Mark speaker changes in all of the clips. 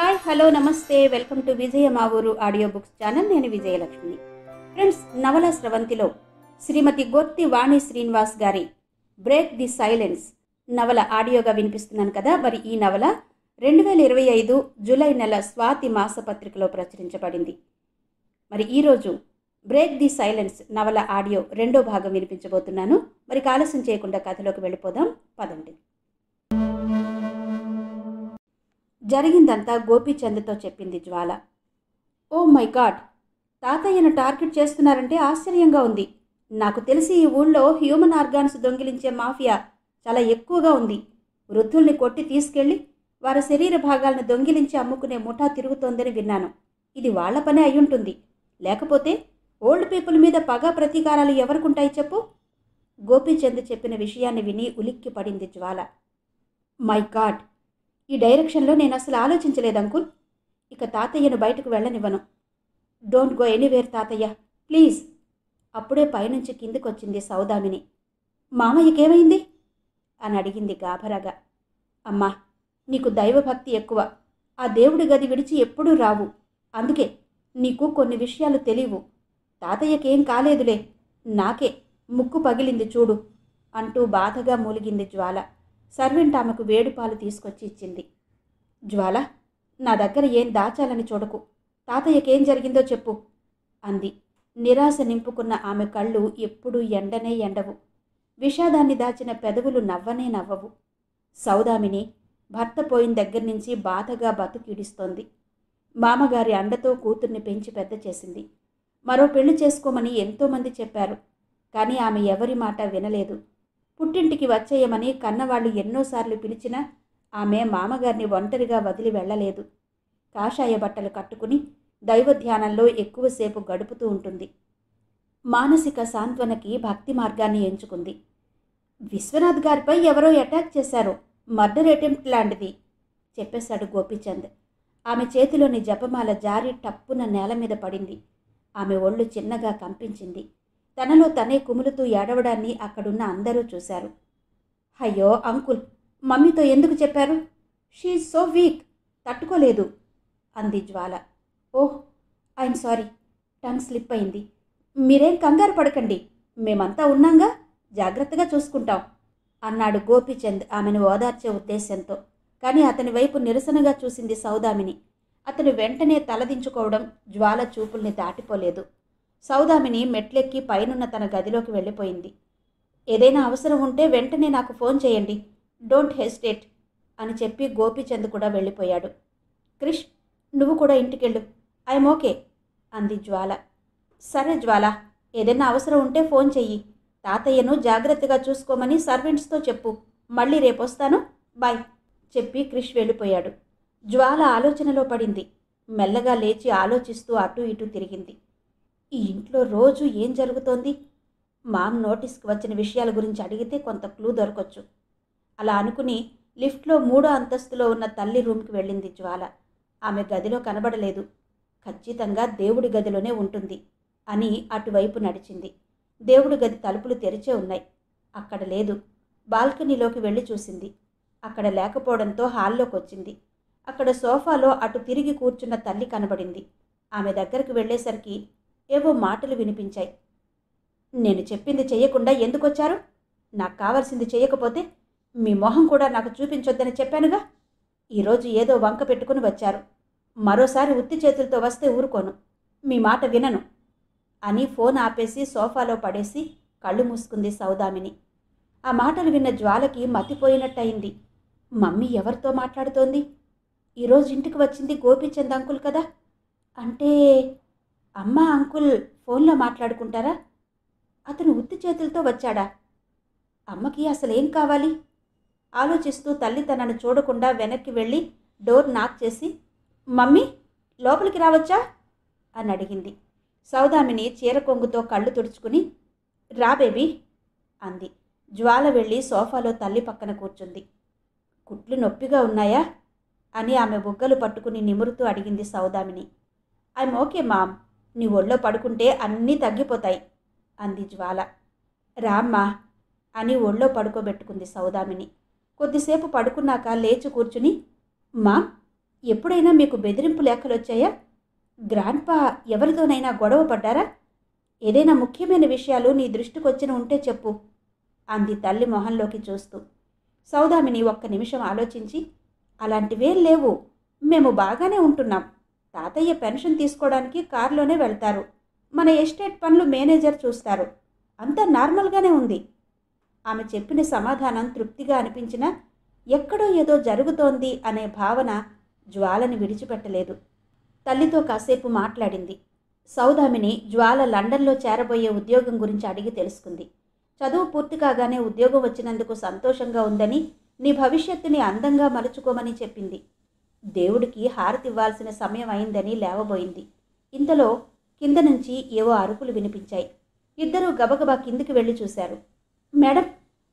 Speaker 1: Hi hello నమస్తే welcome to విజయ మా ఊరు ఆడియో బుక్స్ ఛానల్. నేను విజయలక్ష్మి. ఫ్రెండ్స్, నవల స్రవంతిలో శ్రీమతి గొత్తి వాణి శ్రీనివాస్ గారి బ్రేక్ ది సైలెన్స్ నవల ఆడియోగా వినిపిస్తున్నాను కదా. మరి ఈ నవల 2025 జూలై నెల స్వాతి మాసపత్రికలో ప్రచురించబడింది. మరి ఈరోజు బ్రేక్ ది సైలెన్స్ నవల ఆడియో రెండో భాగం వినిపించబోతున్నాను. మరి ఆలస్యం చేయకుండా కథలోకి వెళ్ళిపోదాం పదండి. జరిగిందంతా గోపీచంద్తో చెప్పింది జ్వాల. ఓ మై గాడ్, తాతయ్యను టార్గెట్ చేస్తున్నారంటే ఆశ్చర్యంగా ఉంది. నాకు తెలిసి ఈ ఊళ్ళో హ్యూమన్ ఆర్గాన్స్ దొంగిలించే మాఫియా చాలా ఎక్కువగా ఉంది. వృద్ధుల్ని కొట్టి తీసుకెళ్లి వారి శరీర భాగాలను దొంగిలించి అమ్ముకునే ముఠా తిరుగుతోందని విన్నాను. ఇది వాళ్ల పనే అయ్యుంటుంది. లేకపోతే ఓల్డ్ పీపుల్ మీద పగ ప్రతీకారాలు ఎవరికుంటాయి చెప్పు? గోపీచంద్ చెప్పిన విషయాన్ని విని ఉలిక్కి పడింది జ్వాల. మై గాడ్, ఈ డైరెక్షన్లో నేను అసలు ఆలోచించలేదు అంకుల్. ఇక తాతయ్యను బయటకు వెళ్ళనివ్వను. డోంట్ గో ఎనీవేర్ తాతయ్య, ప్లీజ్. అప్పుడే పైనుంచి కిందికొచ్చింది సౌదామిని. మామయ్యకేమైంది అని అడిగింది గాభరాగా. అమ్మా, నీకు దైవభక్తి ఎక్కువ. ఆ దేవుడి గది విడిచి ఎప్పుడూ రావు. అందుకే నీకు కొన్ని విషయాలు తెలియవు. తాతయ్యకేం కాలేదులే, నాకే ముక్కు పగిలింది చూడు అంటూ బాధగా మూలిగింది జ్వాల. సర్వెంట్ ఆమెకు వేడిపాలు తీసుకొచ్చి ఇచ్చింది. జ్వాల, నా దగ్గర ఏం దాచాలని చూడకు. తాతయ్యకేం జరిగిందో చెప్పు అంది. నిరాశ నింపుకున్న ఆమె కళ్ళు ఎప్పుడూ ఎండనే ఎండవు. విషాదాన్ని దాచిన పెదవులు నవ్వనే నవ్వవు. సౌదామిని భర్త పోయిన దగ్గర నుంచి బాధగా బతుకిడిస్తోంది. మామగారి అండతో కూతుర్ని పెంచి పెద్ద చేసింది. మరో పెళ్లి చేసుకోమని ఎంతోమంది చెప్పారు. కానీ ఆమె ఎవరి మాట వినలేదు. పుట్టింటికి వచ్చేయమని కన్నవాళ్లు ఎన్నోసార్లు పిలిచినా ఆమె మామగారిని ఒంటరిగా వదిలి వెళ్ళలేదు. కాషాయ బట్టలు కట్టుకుని దైవధ్యానంలో ఎక్కువసేపు గడుపుతూ ఉంటుంది. మానసిక సాంత్వనకి భక్తి మార్గాన్ని ఎంచుకుంది. విశ్వనాథ్ గారిపై ఎవరో అటాక్ చేశారు, మర్డర్ అటెంప్ట్ లాంటిది చెప్పేశాడు గోపీచంద్. ఆమె చేతిలోని జపమాల జారి టప్పున నేల మీద పడింది. ఆమె ఒళ్ళు చిన్నగా కంపించింది. తనలో తనే కుములుతూ ఏడవడాన్ని అక్కడున్న అందరూ చూశారు. అయ్యో అంకుల్, మమ్మీతో ఎందుకు చెప్పారు? షీఈ్ సో వీక్, తట్టుకోలేదు అంది జ్వాల. ఓహ్, ఐఎమ్ సారీ, టంగ్ స్లిప్ అయింది. మీరేం కంగారు పడకండి, మేమంతా ఉన్నాంగా, జాగ్రత్తగా చూసుకుంటాం అన్నాడు గోపీచంద్ ఆమెను ఓదార్చే ఉద్దేశంతో. కానీ అతని వైపు నిరసనగా చూసింది సౌదామిని. అతను వెంటనే తలదించుకోవడం జ్వాల చూపుల్ని దాటిపోలేదు. సౌదామిని మెట్లెక్కి పైనున్న తన గదిలోకి వెళ్ళిపోయింది. ఏదైనా అవసరం ఉంటే వెంటనే నాకు ఫోన్ చేయండి, డోంట్ హెసిటేట్ అని చెప్పి గోపీచంద్ కూడా వెళ్ళిపోయాడు. క్రిష్, నువ్వు కూడా ఇంటికెళ్ళు, ఐఎమ్ ఓకే అంది జ్వాల. సరే జ్వాల, ఏదైనా అవసరం ఉంటే ఫోన్ చెయ్యి. తాతయ్యను జాగ్రత్తగా చూసుకోమని సర్వెంట్స్తో చెప్పు. మళ్ళీ రేపొస్తాను, బాయ్ చెప్పి క్రిష్ వెళ్ళిపోయాడు. జ్వాల ఆలోచనలో పడింది. మెల్లగా లేచి ఆలోచిస్తూ అటూ ఇటూ తిరిగింది. ఈ ఇంట్లో రోజు ఏం జరుగుతోంది? మామ్ నోటీస్కి వచ్చిన విషయాల గురించి అడిగితే కొంత క్లూ దొరకొచ్చు. అలా అనుకుని లిఫ్ట్లో 3వ అంతస్తులో ఉన్న తల్లి రూమ్కి వెళ్ళింది జ్వాల. ఆమె గదిలో కనబడలేదు. ఖచ్చితంగా దేవుడి గదిలోనే ఉంటుంది అని అటువైపు నడిచింది. దేవుడి గది తలుపులు తెరిచే ఉన్నాయి. అక్కడ లేదు. బాల్కనీలోకి వెళ్ళి చూసింది. అక్కడ లేకపోవడంతో హాల్లోకి వచ్చింది. అక్కడ సోఫాలో అటు తిరిగి కూర్చున్న తల్లి కనబడింది. ఆమె దగ్గరికి వెళ్ళేసరికి ఏవో మాటలు వినిపించాయి. నేను చెప్పింది చెయ్యకుండా ఎందుకొచ్చారు? నాకు కావాల్సింది చెయ్యకపోతే మీ మొహం కూడా నాకు చూపించొద్దని చెప్పానుగా. ఈరోజు ఏదో వంక పెట్టుకుని వచ్చారు. మరోసారి ఉత్తి చేతులతో వస్తే ఊరుకోను, మీ మాట వినను అని ఫోన్ ఆపేసి సోఫాలో పడేసి కళ్ళు మూసుకుంది సౌదామిని. ఆ మాటలు విన్న జ్వాలకి మతిపోయినట్టయింది. మమ్మీ ఎవరితో మాట్లాడుతోంది? ఈరోజు ఇంటికి వచ్చింది గోపీచంద్ అంకుల్ కదా. అంటే అమ్మ అంకుల్ ఫోన్లో మాట్లాడుకుంటారా? అతను ఉత్తి చేతులతో వచ్చాడా? అమ్మకి అసలేం కావాలి? ఆలోచిస్తూ తల్లి తనను చూడకుండా వెనక్కి వెళ్ళి డోర్ నాక్ చేసి, మమ్మీ లోపలికి రావచ్చా అని అడిగింది. సౌదామిని చీర కొంగుతో కళ్ళు తుడుచుకుని, రా బేబీ అంది. జ్వాల వెళ్ళి సోఫాలో తల్లి పక్కన కూర్చుంది. కుట్లు నొప్పిగా ఉన్నాయా అని ఆమె బుగ్గలు పట్టుకుని నిమురుతూ అడిగింది సౌదామిని. ఐఎమ్ ఓకే మామ్, నీ ఒళ్ళో పడుకుంటే అన్నీ తగ్గిపోతాయి అంది జ్వాల. రామ్మా అని ఒళ్ళో పడుకోబెట్టుకుంది సౌదామిని. కొద్దిసేపు పడుకున్నాక లేచి కూర్చుని, మామ్ ఎప్పుడైనా మీకు బెదిరింపు లేఖలొచ్చాయా? గ్రాండ్పా ఎవరితోనైనా గొడవ పడ్డారా? ఏదైనా ముఖ్యమైన విషయాలు నీ దృష్టికొచ్చిన ఉంటే చెప్పు అంది తల్లి మొహంలోకి చూస్తూ. సౌదామిని ఒక్క నిమిషం ఆలోచించి, అలాంటివేం లేవు, మేము బాగానే ఉంటున్నాం. తాతయ్య పెన్షన్ తీసుకోవడానికి కారులోనే వెళ్తారు. మన ఎస్టేట్ పనులు మేనేజర్ చూస్తారు. అంతా నార్మల్గానే ఉంది. ఆమె చెప్పిన సమాధానం తృప్తిగా అనిపించినా ఎక్కడో ఏదో జరుగుతోంది అనే భావన జ్వాలని విడిచిపెట్టలేదు. తల్లితో కాసేపు మాట్లాడింది. సౌదామిని జ్వాల లండన్లో చేరబోయే ఉద్యోగం గురించి అడిగి తెలుసుకుంది. చదువు పూర్తి కాగానే ఉద్యోగం వచ్చినందుకు సంతోషంగా ఉందని, నీ భవిష్యత్తుని అందంగా మలుచుకోమని చెప్పింది. దేవుడికి హారతివ్వాల్సిన సమయం అయిందని లేవబోయింది. ఇంతలో కింద నుంచి ఏవో అరుపులు వినిపించాయి. ఇద్దరూ గబగబా కిందికి వెళ్ళి చూశారు. మేడం,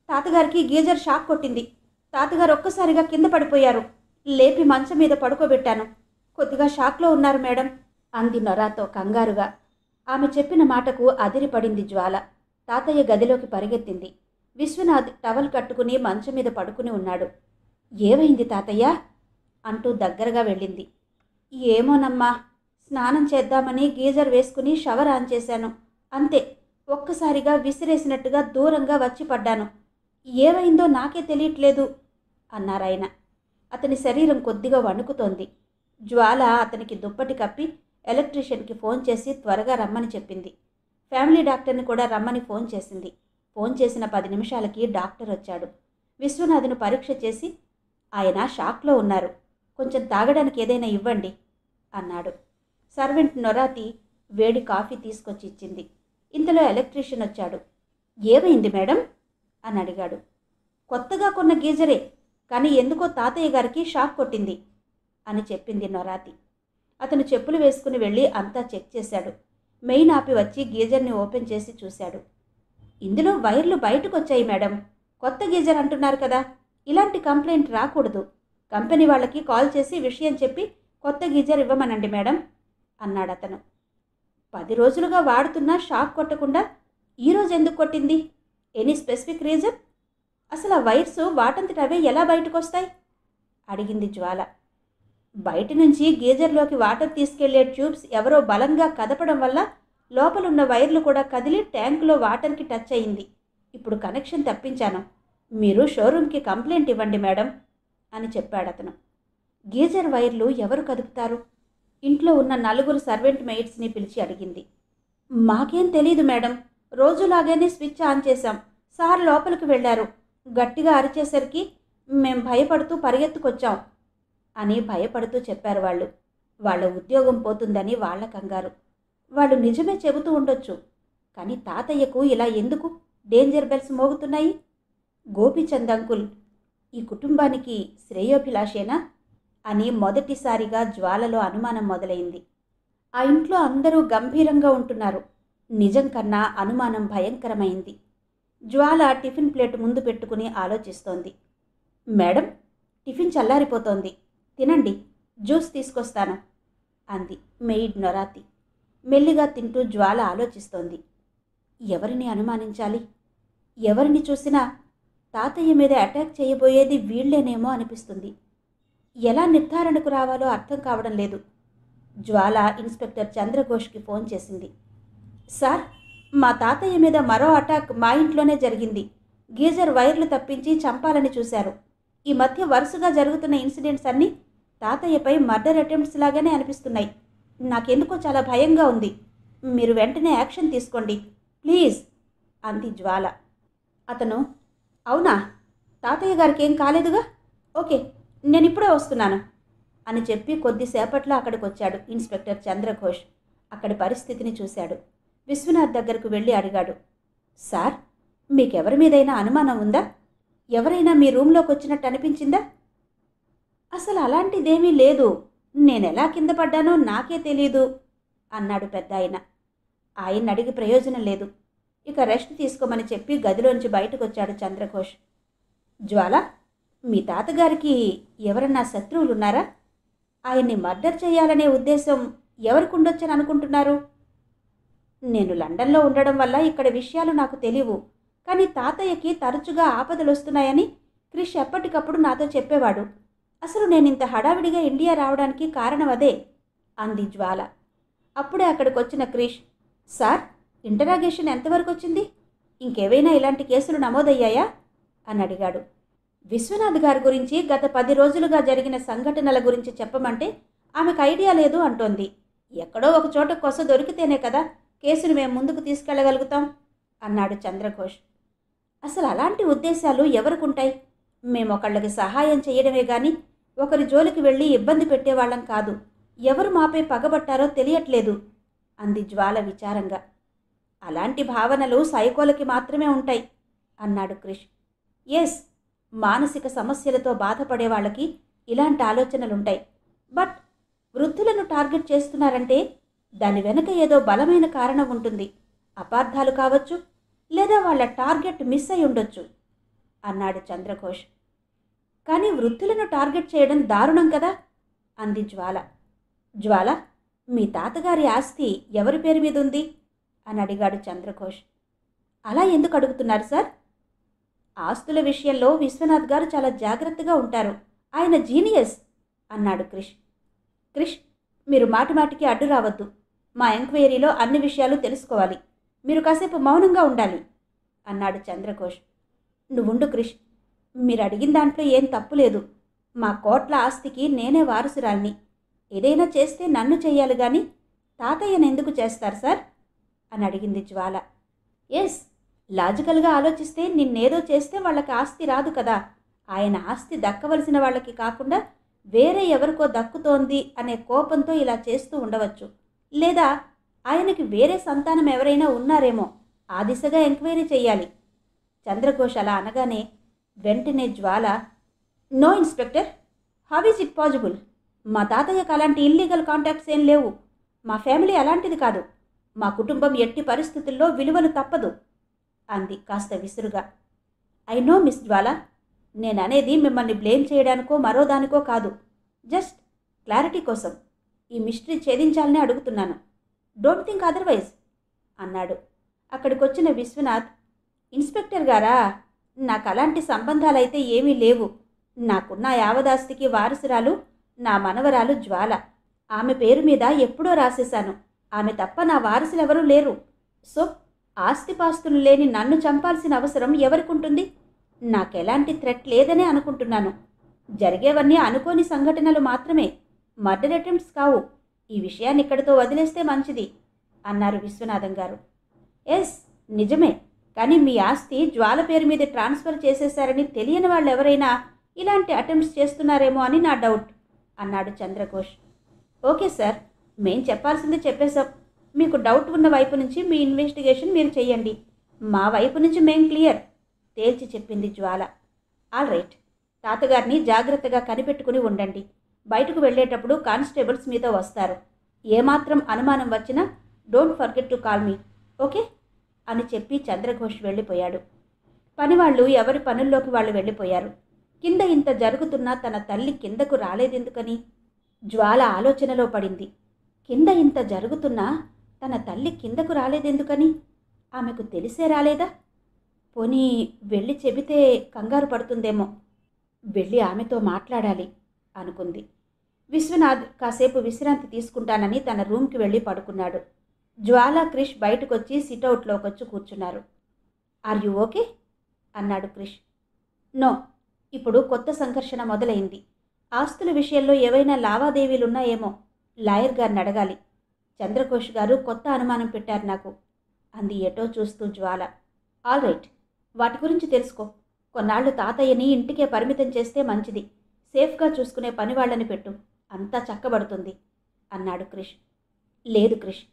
Speaker 1: తాతగారికి గీజర్ షాక్ కొట్టింది. తాతగారు ఒక్కసారిగా కింద పడిపోయారు. లేపి మంచం మీద పడుకోబెట్టాను. కొద్దిగా షాక్లో ఉన్నారు మేడం అంది నొరాతో కంగారుగా. ఆమె చెప్పిన మాటకు అదిరిపడింది జ్వాల. తాతయ్య గదిలోకి పరిగెత్తింది. విశ్వనాథ్ టవల్ కట్టుకుని మంచం మీద పడుకుని ఉన్నాడు. ఏమైంది తాతయ్య అంటూ దగ్గరగా వెళ్ళింది. ఏమోనమ్మా, స్నానం చేద్దామని గీజర్ వేసుకుని షవర్ ఆన్ చేశాను. అంతే, ఒక్కసారిగా విసిరేసినట్టుగా దూరంగా వచ్చి పడ్డాను. ఏమైందో నాకే తెలియట్లేదు అన్నారాయన. అతని శరీరం కొద్దిగా వణుకుతోంది. జ్వాల అతనికి దుప్పటి కప్పి ఎలక్ట్రీషియన్కి ఫోన్ చేసి త్వరగా రమ్మని చెప్పింది. ఫ్యామిలీ డాక్టర్ని కూడా రమ్మని ఫోన్ చేసింది. ఫోన్ చేసిన 10 నిమిషాలకి డాక్టర్ వచ్చాడు. విశ్వనాథ్ను పరీక్ష చేసి, ఆయన షాక్లో ఉన్నారు, కొంచెం తాగడానికి ఏదైనా ఇవ్వండి అన్నాడు. సర్వెంట్ నొరాతి వేడి కాఫీ తీసుకొచ్చి ఇచ్చింది. ఇంతలో ఎలక్ట్రీషియన్ వచ్చాడు. ఏమైంది మేడం అని అడిగాడు. కొత్తగా కొన్న గీజరే, కానీ ఎందుకో తాతయ్య గారికి షాక్ కొట్టింది అని చెప్పింది నొరాతి. అతను చెప్పులు వేసుకుని వెళ్ళి అంతా చెక్ చేశాడు. మెయిన్ ఆపి వచ్చి గీజర్ని ఓపెన్ చేసి చూశాడు. ఇందులో వైర్లు బయటకు వచ్చాయి మేడం. కొత్త గీజర్ అంటున్నారు కదా, ఇలాంటి కంప్లైంట్ రాకూడదు. కంపెనీ వాళ్ళకి కాల్ చేసి విషయం చెప్పి కొత్త గీజర్ ఇవ్వమనండి మేడం అన్నాడు అతను. 10 రోజులుగా వాడుతున్నా షాక్ కొట్టకుండా ఈరోజు ఎందుకు కొట్టింది? Any specific reason? అసలు ఆ వైర్స్ వాటంతట అవే ఎలా బయటకు వస్తాయి అడిగింది జ్వాల. బయట నుంచి గీజర్లోకి వాటర్ తీసుకెళ్లే ట్యూబ్స్ ఎవరో బలంగా కదపడం వల్ల లోపలున్న వైర్లు కూడా కదిలి ట్యాంకులో వాటర్కి టచ్ అయింది. ఇప్పుడు కనెక్షన్ తప్పించాను. మీరు షోరూమ్కి కంప్లైంట్ ఇవ్వండి మేడం అని చెప్పాడతను. గీజర్ వైర్లు ఎవరు కదుపుతారు? ఇంట్లో ఉన్న 4 సర్వెంట్ మెయిడ్స్ని పిలిచి అడిగింది. మాకేం తెలీదు మేడం, రోజులాగానే స్విచ్ ఆన్ చేశాం. సార్ లోపలికి వెళ్ళారు. గట్టిగా అరిచేసరికి మేం భయపడుతూ పరిగెత్తుకొచ్చాం అని భయపడుతూ చెప్పారు వాళ్ళు. వాళ్ళ ఉద్యోగం పోతుందని వాళ్ళ కంగారు. వాళ్ళు నిజమే చెబుతూ ఉండొచ్చు, కానీ తాతయ్యకు ఇలా ఎందుకు డేంజర్ బెల్స్ మోగుతున్నాయి? గోపీచంద్ అంకుల్ ఈ కుటుంబానికి శ్రేయోభిలాషేనా అని మొదటిసారిగా జ్వాలలో అనుమానం మొదలైంది. ఆ ఇంట్లో అందరూ గంభీరంగా ఉంటున్నారు. నిజం కన్నా అనుమానం భయంకరమైంది. జ్వాల టిఫిన్ ప్లేట్ ముందు పెట్టుకుని ఆలోచిస్తోంది. మేడం, టిఫిన్ చల్లారిపోతోంది, తినండి, జ్యూస్ తీసుకొస్తాను అంది మెయిడ్ నొరాతి. మెల్లిగా తింటూ జ్వాల ఆలోచిస్తోంది. ఎవరిని అనుమానించాలి? ఎవరిని చూసినా తాతయ్య మీద అటాక్ చేయబోయేది వీళ్లేనేమో అనిపిస్తుంది. ఎలా నిర్ధారణకు రావాలో అర్థం కావడం లేదు. జ్వాల ఇన్స్పెక్టర్ చంద్రఘోష్కి ఫోన్ చేసింది. సార్, మా తాతయ్య మీద మరో అటాక్ మా ఇంట్లోనే జరిగింది. గీజర్ వైర్లు తప్పించి చంపాలని చూశారు. ఈ మధ్య వరుసగా జరుగుతున్న ఇన్సిడెంట్స్ అన్నీ తాతయ్యపై మర్డర్ అటెంప్ట్స్ లాగానే అనిపిస్తున్నాయి. నాకెందుకో చాలా భయంగా ఉంది. మీరు వెంటనే యాక్షన్ తీసుకోండి ప్లీజ్ అంది జ్వాల. అతను, అవునా, తాతయ్య గారికి ఏం కాలేదుగా, ఓకే, నేను ఇప్పుడే వస్తున్నాను అని చెప్పి కొద్దిసేపట్లో అక్కడికి వచ్చాడు ఇన్స్పెక్టర్ చంద్రఘోష్. అక్కడి పరిస్థితిని చూశాడు. విశ్వనాథ్ దగ్గరకు వెళ్ళి అడిగాడు. సార్, మీకెవరి మీదైనా అనుమానం ఉందా? ఎవరైనా మీ రూమ్లోకి వచ్చినట్టు అనిపించిందా? అసలు అలాంటిదేమీ లేదు. నేనెలా కింద పడ్డానో నాకే తెలీదు అన్నాడు పెద్ద ఆయన. ఆయన అడిగి ప్రయోజనం లేదు. ఇక రెస్ట్ తీసుకోమని చెప్పి గదిలోంచి బయటకు వచ్చాడు చంద్రఘోష్. జ్వాల, మీ తాతగారికి ఎవరన్నా శత్రువులున్నారా? ఆయన్ని మర్డర్ చేయాలనే ఉద్దేశం ఎవరికి ఉండొచ్చని అనుకుంటున్నారు? నేను లండన్లో ఉండడం వల్ల ఇక్కడ విషయాలు నాకు తెలియవు, కానీ తాతయ్యకి తరచుగా ఆపదలు వస్తున్నాయని క్రిష్ ఎప్పటికప్పుడు నాతో చెప్పేవాడు. అసలు నేనింత హడావిడిగా ఇండియా రావడానికి కారణం అదే అంది జ్వాల. అప్పుడే అక్కడికొచ్చిన క్రిష్, సార్, ఇంటరాగేషన్ ఎంతవరకు వచ్చింది? ఇంకేవైనా ఇలాంటి కేసులు నమోదయ్యాయా అని అడిగాడు. విశ్వనాథ్ గారి గురించి గత 10 రోజులుగా జరిగిన సంఘటనల గురించి చెప్పమంటే ఆమెకు ఐడియా లేదు అంటోంది. ఎక్కడో ఒక చోట కొస దొరికితేనే కదా కేసును మేము ముందుకు తీసుకెళ్లగలుగుతాం అన్నాడు చంద్రఘోష్. అసలు అలాంటి ఉద్దేశాలు ఎవరికుంటాయి? మేమొకళ్ళకి సహాయం చేయడమే గాని ఒకరి జోలికి వెళ్ళి ఇబ్బంది పెట్టేవాళ్ళం కాదు. ఎవరు మాపై పగబట్టారో తెలియట్లేదు అంది జ్వాల విచారంగా. అలాంటి భావనలు సైకోలకి మాత్రమే ఉంటాయి అన్నాడు క్రిష్. ఎస్, మానసిక సమస్యలతో బాధపడే వాళ్ళకి ఇలాంటి ఆలోచనలుంటాయి. బట్ వృద్ధులను టార్గెట్ చేస్తున్నారంటే దాని వెనుక ఏదో బలమైన కారణం ఉంటుంది. అపార్థాలు కావచ్చు, లేదా వాళ్ళ టార్గెట్ మిస్ అయి ఉండొచ్చు అన్నాడు చంద్రఘోష్. కానీ వృద్ధులను టార్గెట్ చేయడం దారుణం కదా అంది జ్వాల. జ్వాల, మీ తాతగారి ఆస్తి ఎవరి పేరు మీద ఉంది అని అడిగాడు చంద్రఘోష్. అలా ఎందుకు అడుగుతున్నారు సార్? ఆస్తుల విషయంలో విశ్వనాథ్ గారు చాలా జాగ్రత్తగా ఉంటారు. ఆయన జీనియస్ అన్నాడు క్రిష్. క్రిష్, మీరు మాటిమాటికి అడ్డు రావద్దు. మా ఎంక్వైరీలో అన్ని విషయాలు తెలుసుకోవాలి. మీరు కాసేపు మౌనంగా ఉండాలి అన్నాడు చంద్రఘోష్. నువ్వుండు క్రిష్, మీరు అడిగిన దాంట్లో ఏం తప్పు లేదు. మా కోట్ల ఆస్తికి నేనే వారసురాల్ని. ఏదైనా చేస్తే నన్ను చెయ్యాలి కానీ తాతయ్యను ఎందుకు చేస్తారు సార్ అని అడిగింది జ్వాల. ఎస్, లాజికల్గా ఆలోచిస్తే నిన్నేదో చేస్తే వాళ్ళకి ఆస్తి రాదు కదా. ఆయన ఆస్తి దక్కవలసిన వాళ్ళకి కాకుండా వేరే ఎవరికో దక్కుతోంది అనే కోపంతో ఇలా చేస్తూ ఉండవచ్చు. లేదా ఆయనకి వేరే సంతానం ఎవరైనా ఉన్నారేమో, ఆ దిశగా ఎంక్వైరీ చెయ్యాలి. చంద్రఘోష్ అలా అనగానే వెంటనే Jwala, no inspector, how is it possible? మా తాతయ్యకు అలాంటి ఇల్లీగల్ కాంటాక్ట్స్ ఏం లేవు. మా ఫ్యామిలీ అలాంటిది కాదు. మా కుటుంబం ఎట్టి పరిస్థితుల్లో విలువలు తప్పదు అంది కాస్త విసురుగా. ఐ నో మిస్ జ్వాల, నేననేది మిమ్మల్ని బ్లేమ్ చేయడానికో మరోదానికో కాదు. జస్ట్ క్లారిటీ కోసం ఈ మిస్టరీ ఛేదించాలని అడుగుతున్నాను. డోంట్ థింక్ అదర్వైజ్ అన్నాడు. అక్కడికొచ్చిన విశ్వనాథ్, ఇన్స్పెక్టర్ గారా, నాకు అలాంటి సంబంధాలైతే ఏమీ లేవు. నాకున్న యావదాస్తికి వారసురాలు నా మనవరాలు జ్వాల. ఆమె పేరు మీద ఎప్పుడో రాసేశాను. ఆమె తప్ప నా వారసులెవరూ లేరు. సో ఆస్తిపాస్తులు లేని నన్ను చంపాల్సిన అవసరం ఎవరికుంటుంది? నాకెలాంటి థ్రెట్ లేదనే అనుకుంటున్నాను. జరిగేవన్నీ అనుకోని సంఘటనలు మాత్రమే, మర్డర్ అటెంప్ట్స్ కావు. ఈ విషయాన్ని ఇక్కడితో వదిలేస్తే మంచిది అన్నారు విశ్వనాథం గారు. ఎస్, నిజమే. కానీ మీ ఆస్తి జ్వాల పేరు మీద ట్రాన్స్ఫర్ చేసేశారని తెలియని వాళ్ళు ఎవరైనా ఇలాంటి అటెంప్ట్స్ చేస్తున్నారేమో అని నా డౌట్ అన్నాడు చంద్రఘోష్. ఓకే సార్, మేం చెప్పాల్సింది చెప్పేశాం. మీకు డౌట్ ఉన్న వైపు నుంచి మీ ఇన్వెస్టిగేషన్ మీరు చెయ్యండి. మా వైపు నుంచి మేం క్లియర్ తేల్చి చెప్పింది జ్వాల. ఆల్ రైట్, తాతగారిని జాగ్రత్తగా కనిపెట్టుకుని ఉండండి. బయటకు వెళ్ళేటప్పుడు కానిస్టేబుల్స్ మీతో వస్తారు. ఏమాత్రం అనుమానం వచ్చినా don't forget to call me, okay అని చెప్పి చంద్రఘోష్ వెళ్ళిపోయాడు. పనివాళ్ళు ఎవరి పనుల్లోకి వాళ్ళు వెళ్ళిపోయారు. కింద ఇంత జరుగుతున్నా తన తల్లి కిందకు రాలేదెందుకని జ్వాల ఆలోచనలో పడింది. కింద ఇంత జరుగుతున్నా తన తల్లి కిందకు రాలేదెందుకని ఆమెకు తెలిసే రాలేదా? పోనీ వెళ్ళి చెబితే కంగారు పడుతుందేమో. వెళ్ళి ఆమెతో మాట్లాడాలి అనుకుంది. విశ్వనాథ్ కాసేపు విశ్రాంతి తీసుకుంటానని తన రూమ్కి వెళ్ళి పడుకున్నాడు. జ్వాల, క్రిష్ బయటకొచ్చి సిట్అవుట్లోకొచ్చి కూర్చున్నారు. ఆర్ యు ఓకే అన్నాడు క్రిష్. నో, ఇప్పుడు కొత్త సంఘర్షణ మొదలైంది. ఆస్తుల విషయంలో ఏవైనా లావాదేవీలున్నాయేమో లాయర్ గారిని అడగాలి. చంద్రఘోష్ గారు కొత్త అనుమానం పెట్టారు నాకు అంది ఎటో చూస్తూ జ్వాల. ఆల్ రైట్, వాటి గురించి తెలుసుకో. కొన్నాళ్ళు తాతయ్యని ఇంటికే పరిమితం చేస్తే మంచిది. సేఫ్గా చూసుకునే పని వాళ్ళని పెట్టు, అంతా చక్కబడుతుంది అన్నాడు క్రిష్. లేదు క్రిష్,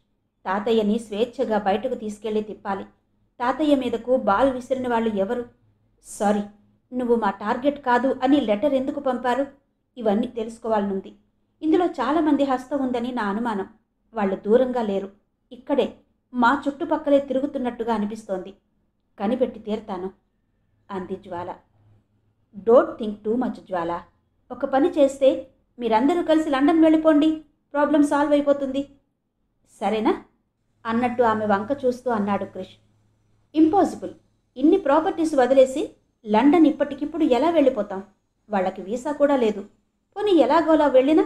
Speaker 1: తాతయ్యని స్వేచ్ఛగా బయటకు తీసుకెళ్ళి తిప్పాలి. తాతయ్య మీదకు బాల్ విసిరిన వాళ్ళు ఎవరు? సారీ, నువ్వు మా టార్గెట్ కాదు అని లెటర్ ఎందుకు పంపారు? ఇవన్నీ తెలుసుకోవాలనుంది. ఇందులో చాలామంది హస్తం ఉందని నా అనుమానం. వాళ్ళు దూరంగా లేరు, ఇక్కడే మా చుట్టుపక్కలే తిరుగుతున్నట్టుగా అనిపిస్తోంది. కనిపెట్టి తీరుతాను అంది జ్వాల. డోంట్ థింక్ టూ మచ్ జ్వాల. ఒక పని చేస్తే మీరందరూ కలిసి లండన్ వెళ్ళిపోండి, ప్రాబ్లం సాల్వ్ అయిపోతుంది. సరేనా అన్నట్టు ఆమె వంక చూస్తూ అన్నాడు క్రిష్. ఇంపాసిబుల్. ఇన్ని ప్రాపర్టీస్ వదిలేసి లండన్ ఇప్పటికిప్పుడు ఎలా వెళ్ళిపోతాం? వాళ్ళకి వీసా కూడా లేదు. పోనీ ఎలాగోలా వెళ్ళినా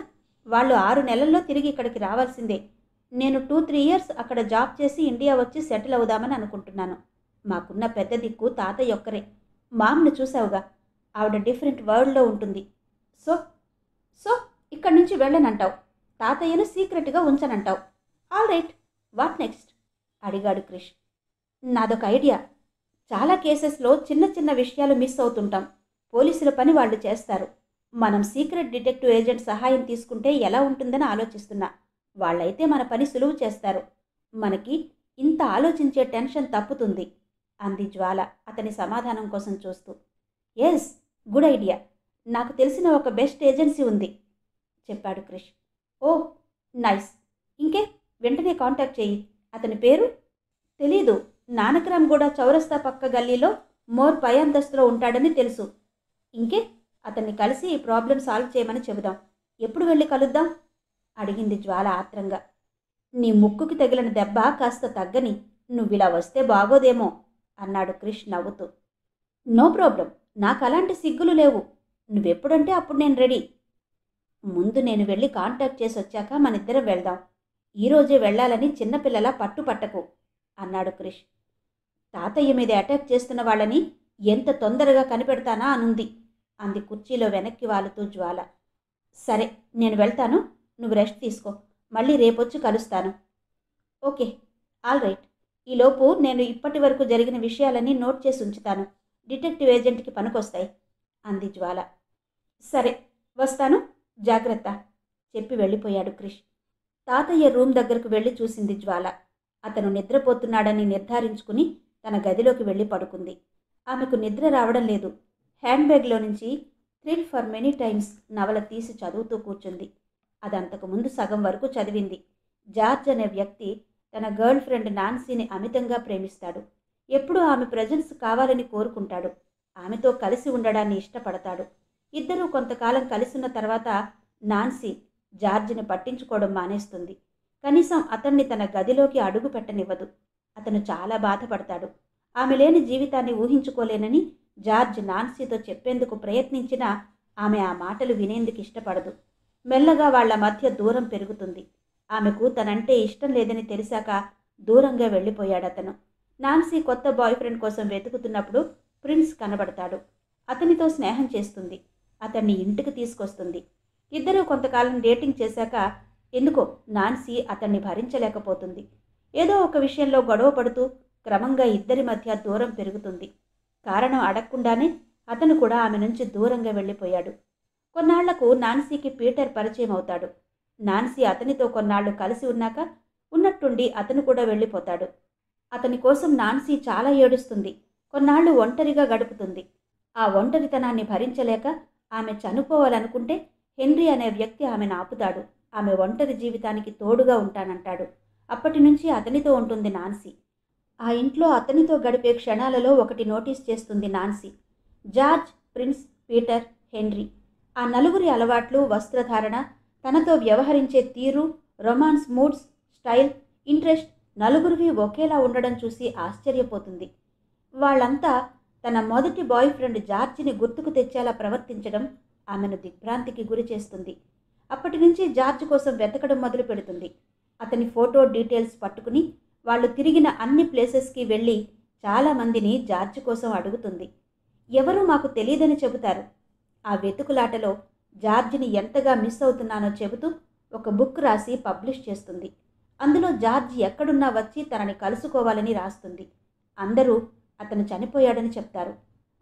Speaker 1: వాళ్ళు 6 నెలల్లో తిరిగి ఇక్కడికి రావాల్సిందే. నేను 2-3 ఇయర్స్ అక్కడ జాబ్ చేసి ఇండియా వచ్చి సెటిల్ అవుదామని అనుకుంటున్నాను. మాకున్న పెద్ద దిక్కు తాతయ్య ఒక్కరే. మామ్ను చూసావుగా, ఆవిడ డిఫరెంట్ వరల్డ్లో ఉంటుంది. సో సో ఇక్కడి నుంచి వెళ్ళనంటావు, తాతయ్యను సీక్రెట్గా ఉంచనంటావు. ఆల్ రైట్, వాట్ నెక్స్ట్ అడిగాడు క్రిష్. నాదొక ఐడియా. చాలా కేసెస్లో చిన్న చిన్న విషయాలు మిస్ అవుతుంటాం. పోలీసుల పని వాళ్ళు చేస్తారు. మనం సీక్రెట్ డిటెక్టివ్ ఏజెంట్ సహాయం తీసుకుంటే ఎలా ఉంటుందని ఆలోచిస్తున్నా. వాళ్ళైతే మన పని సులువు చేస్తారు. మనకి ఇంత ఆలోచించే టెన్షన్ తప్పుతుంది అంది జ్వాల అతని సమాధానం కోసం చూస్తూ. Yes, good idea. నాకు తెలిసిన ఒక బెస్ట్ ఏజెన్సీ ఉంది చెప్పాడు క్రిష్. ఓ నైస్. ఇంకే, వెంటనే కాంటాక్ట్ చెయ్యి. అతని పేరు తెలీదు. నానక్రామ్ కూడా చౌరస్తా పక్క గల్లీలో మోర్ పై అంతస్తులో ఉంటాడని తెలుసు. ఇంకే, అతన్ని కలిసి ఈ ప్రాబ్లం సాల్వ్ చేయమని చెబుదాం. ఎప్పుడు వెళ్ళి కలుద్దాం అడిగింది జ్వాల ఆత్రంగా. నీ ముక్కుకి తగిలిన దెబ్బ కాస్త తగ్గని, నువ్విలా వస్తే బాగోదేమో అన్నాడు క్రిష్ నవ్వుతూ. నో ప్రాబ్లం, నాకు అలాంటి సిగ్గులు లేవు. నువ్వెప్పుడంటే అప్పుడు నేను రెడీ. ముందు నేను వెళ్ళి కాంటాక్ట్ చేసి వచ్చాక మనిద్దరం వెళ్దాం. ఈరోజే వెళ్ళాలని చిన్నపిల్లలా పట్టుపట్టకు అన్నాడు క్రిష్. తాతయ్య మీద అటాక్ చేస్తున్న వాళ్ళని ఎంత తొందరగా కనిపెడతానా అనుంది అంది కుర్చీలో వెనక్కి వాలుతూ జ్వాల. సరే, నేను వెళ్తాను. నువ్వు రెస్ట్ తీసుకో. మళ్ళీ రేపొచ్చి కలుస్తాను. Okay, all right. ఈలోపు నేను ఇప్పటి వరకు జరిగిన విషయాలన్నీ నోట్ చేసి ఉంచుతాను. డిటెక్టివ్ ఏజెంట్కి పనికొస్తాయి అంది జ్వాల. సరే, వస్తాను. జాగ్రత్త చెప్పి వెళ్ళిపోయాడు క్రిష్. తాతయ్య రూమ్ దగ్గరకు వెళ్ళి చూసింది జ్వాల. అతను నిద్రపోతున్నాడని నిర్ధారించుకుని తన గదిలోకి వెళ్ళి పడుకుంది. ఆమెకు నిద్ర రావడం లేదు. హ్యాండ్ బ్యాగ్లో నుంచి థ్రిల్ ఫర్ మెనీ టైమ్స్ నవల తీసి చదువుతూ కూర్చుంది. అదంతకు ముందు సగం వరకు చదివింది. జార్జ్ అనే వ్యక్తి తన గర్ల్ ఫ్రెండ్ నాన్సీని అమితంగా ప్రేమిస్తాడు. ఎప్పుడూ ఆమె ప్రజెన్స్ కావాలని కోరుకుంటాడు. ఆమెతో కలిసి ఉండడాన్ని ఇష్టపడతాడు. ఇద్దరూ కొంతకాలం కలిసున్న తర్వాత నాన్సీ జార్జ్ని పట్టించుకోవడం మానేస్తుంది. కనీసం అతన్ని తన గదిలోకి అడుగు పెట్టనివ్వదు. అతను చాలా బాధపడతాడు. ఆమె లేని జీవితాన్ని ఊహించుకోలేనని జార్జ్ నాన్సీతో చెప్పేందుకు ప్రయత్నించినా ఆమె ఆ మాటలు వినేందుకు ఇష్టపడదు. మెల్లగా వాళ్ల మధ్య దూరం పెరుగుతుంది. ఆమెకు తనంటే ఇష్టం లేదని తెలిసాక దూరంగా వెళ్ళిపోయాడతను. నాన్సీ కొత్త బాయ్ ఫ్రెండ్ కోసం వెతుకుతున్నప్పుడు ప్రిన్స్ కనబడతాడు. అతనితో స్నేహం చేస్తుంది. అతన్ని ఇంటికి తీసుకొస్తుంది. ఇద్దరూ కొంతకాలం డేటింగ్ చేశాక ఎందుకో నాన్సీ అతన్ని భరించలేకపోతుంది. ఏదో ఒక విషయంలో గొడవ పడుతూ క్రమంగా ఇద్దరి మధ్య దూరం పెరుగుతుంది. కారణం అడగకుండానే అతను కూడా ఆమె నుంచి దూరంగా వెళ్ళిపోయాడు. కొన్నాళ్లకు నాన్సీకి పీటర్ పరిచయం అవుతాడు. నాన్సీ అతనితో కొన్నాళ్లు కలిసి ఉన్నాక ఉన్నట్టుండి అతను కూడా వెళ్ళిపోతాడు. అతని కోసం నాన్సీ చాలా ఏడుస్తుంది. కొన్నాళ్లు ఒంటరిగా గడుపుతుంది. ఆ ఒంటరితనాన్ని భరించలేక ఆమె చనిపోవాలనుకుంటే హెన్రీ అనే వ్యక్తి ఆమెను ఆపుతాడు. ఆమె ఒంటరి జీవితానికి తోడుగా ఉంటానంటాడు. అప్పటి నుంచి అతనితో ఉంటుంది నాన్సీ. ఆ ఇంట్లో అతనితో గడిపే క్షణాలలో ఒకటి నోటీస్ చేస్తుంది Nancy. George, prince, Peter, henry, ఆ నలుగురి అలవాట్లు, వస్త్రధారణ, తనతో వ్యవహరించే తీరు, రొమాన్స్ మూడ్స్, స్టైల్, ఇంట్రెస్ట్ నలుగురివి ఒకేలా ఉండడం చూసి ఆశ్చర్యపోతుంది. వాళ్ళంతా తన మొదటి బాయ్ ఫ్రెండ్ జార్జిని గుర్తుకు తెచ్చేలా ప్రవర్తించడం ఆమెను దిగ్భ్రాంతికి గురి చేస్తుంది. అప్పటి నుంచి జార్జ్ కోసం వెతకడం మొదలు పెడుతుంది. అతని ఫోటో డీటెయిల్స్ పట్టుకుని వాళ్ళు తిరిగిన అన్ని ప్లేసెస్కి వెళ్ళి చాలామందిని జార్జ్ కోసం అడుగుతుంది. ఎవరూ మాకు తెలియదని చెబుతారు. ఆ వెతుకులాటలో జార్జిని ఎంతగా మిస్ అవుతున్నానో చెబుతూ ఒక బుక్ రాసి పబ్లిష్ చేస్తుంది. అందులో జార్జ్ ఎక్కడున్నా వచ్చి తనని కలుసుకోవాలని రాస్తుంది. అందరూ అతను చనిపోయాడని చెప్తారు.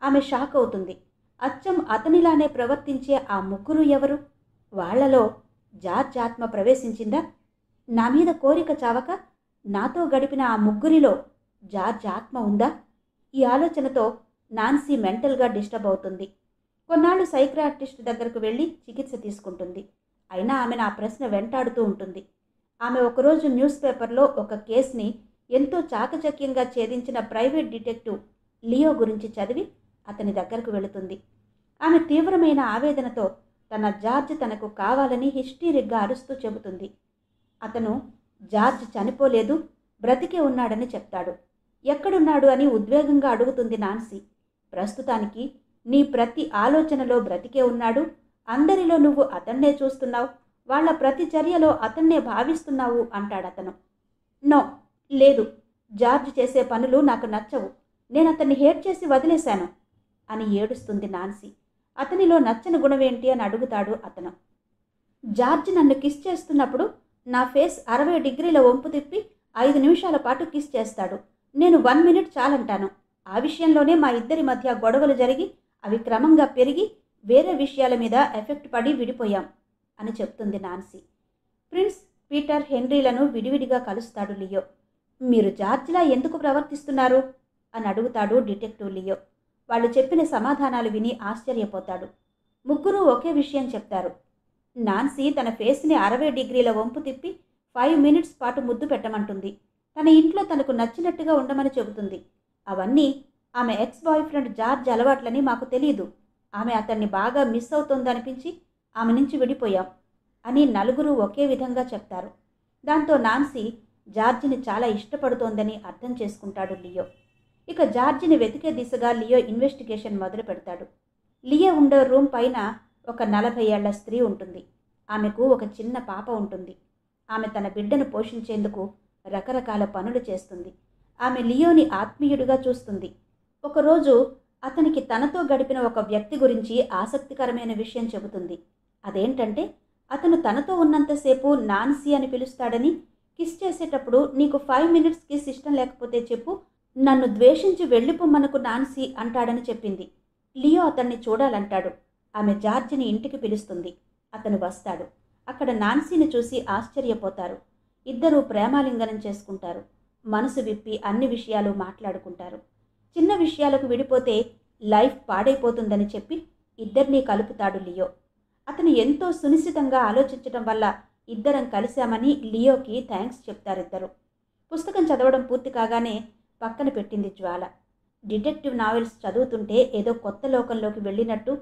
Speaker 1: ఆమె షాక్ అవుతుంది. అచ్చం అతనిలానే ప్రవర్తించే ఆ ముగ్గురు ఎవరు? వాళ్లలో జార్జ్ ఆత్మ ప్రవేశించిందా? నా మీద కోరిక చావక నాతో గడిపిన ఆ ముగ్గురిలో జార్జ్ ఆత్మ ఉందా? ఈ ఆలోచనతో నాన్సీ మెంటల్గా డిస్టర్బ్ అవుతుంది. కొన్నాళ్ళు సైక్రాటిస్ట్ దగ్గరకు వెళ్ళి చికిత్స తీసుకుంటుంది. అయినా ఆమెను ఆ ప్రశ్న వెంటాడుతూ ఉంటుంది. ఆమె ఒకరోజు న్యూస్ పేపర్లో ఒక కేసుని ఎంతో చాకచక్యంగా ఛేదించిన ప్రైవేట్ డిటెక్టివ్ లియో గురించి చదివి అతని దగ్గరకు వెళుతుంది. ఆమె తీవ్రమైన ఆవేదనతో తన జార్జ్ తనకు కావాలని హిస్టీరిక్గా అరుస్తూ చెబుతుంది. అతను జార్జ్ చనిపోలేదు, బ్రతికే ఉన్నాడని చెప్తాడు. ఎక్కడున్నాడు అని ఉద్వేగంగా అడుగుతుంది నాన్సీ. ప్రస్తుతానికి నీ ప్రతి ఆలోచనలో బ్రతికే ఉన్నాడు, అందరిలో నువ్వు అతన్నే చూస్తున్నావు, వాళ్ళ ప్రతి చర్యలో అతన్నే భావిస్తున్నావు అంటాడతను. నో, లేదు, జార్జ్ చేసే పనులు నాకు నచ్చవు, నేను అతన్ని హేట్ చేసి వదిలేశాను అని ఏడుస్తుంది నాన్సీ. అతనిలో నచ్చని గుణమేంటి అని అడుగుతాడు అతను. జార్జ్ నన్ను కిస్ చేస్తున్నప్పుడు నా ఫేస్ 60 డిగ్రీల వంపు తిప్పి 5 నిమిషాల పాటు కిస్ చేస్తాడు. నేను 1 మినిట్ చాలంటాను. ఆ విషయంలోనే మా ఇద్దరి మధ్య గొడవలు జరిగి అవి క్రమంగా పెరిగి వేరే విషయాల మీద ఎఫెక్ట్ పడి విడిపోయాం అని చెప్తుంది నాన్సీ. ప్రిన్స్ పీటర్ హెన్రీలను విడివిడిగా కలుస్తాడు లియో. మీరు జార్జ్లా ఎందుకు ప్రవర్తిస్తున్నారు అని అడుగుతాడు డిటెక్టివ్ లియో. వాళ్ళు చెప్పిన సమాధానాలు విని ఆశ్చర్యపోతాడు. ముగ్గురు ఒకే విషయం చెప్తారు. నాన్సీ తన ఫేస్ని 60 డిగ్రీల వంపు తిప్పి 5 మినిట్స్ పాటు ముద్దు పెట్టమంటుంది. తన ఇంట్లో తనకు నచ్చినట్టుగా ఉండమని చెబుతుంది. అవన్నీ ఆమె ఎక్స్ బాయ్ ఫ్రెండ్ జార్జ్ అలవాట్లని మాకు తెలియదు. ఆమె అతన్ని బాగా మిస్ అవుతోందనిపించి ఆమె నుంచి విడిపోయాం అని నలుగురు ఒకే విధంగా చెప్తారు. దాంతో నాన్సీ జార్జిని చాలా ఇష్టపడుతోందని అర్థం చేసుకుంటాడు లియో. ఇక జార్జిని వెతికే దిశగా లియో ఇన్వెస్టిగేషన్ మొదలు పెడతాడు. లియో ఉండే రూమ్ పైన ఒక 40 ఏళ్ల స్త్రీ ఉంటుంది. ఆమెకు ఒక చిన్న పాప ఉంటుంది. ఆమె తన బిడ్డను పోషించేందుకు రకరకాల పనులు చేస్తుంది. ఆమె లియోని ఆత్మీయుడిగా చూస్తుంది. ఒకరోజు అతనికి తనతో గడిపిన ఒక వ్యక్తి గురించి ఆసక్తికరమైన విషయం చెబుతుంది. అదేంటంటే అతను తనతో ఉన్నంతసేపు నాన్సీ అని పిలుస్తాడని, కిస్ చేసేటప్పుడు నీకు 5 మినిట్స్ కిస్ ఇష్టం లేకపోతే చెప్పు, నన్ను ద్వేషించి వెళ్ళిపోమ్మనకు నాన్సీ అంటాడని చెప్పింది. లియో అతన్ని చూడాలంటాడు. ఆమె జార్జిని ఇంటికి పిలుస్తుంది. అతను వస్తాడు. అక్కడ నాన్సీని చూసి ఆశ్చర్యపోతారు. ఇద్దరూ ప్రేమాలింగనం చేసుకుంటారు. మనసు విప్పి అన్ని విషయాలు మాట్లాడుకుంటారు. చిన్న విషయాలకు విడిపోతే లైఫ్ పాడైపోతుందని చెప్పి ఇద్దరినీ కలుపుతాడు లియో. అతను ఎంతో సునిశ్చితంగా ఆలోచించడం వల్ల ఇద్దరం కలిశామని లియోకి థ్యాంక్స్ చెప్తారిద్దరు. పుస్తకం చదవడం పూర్తి కాగానే పక్కన పెట్టింది జ్వాల. డిటెక్టివ్ నావెల్స్ చదువుతుంటే ఏదో కొత్త లోకంలోకి వెళ్ళినట్టు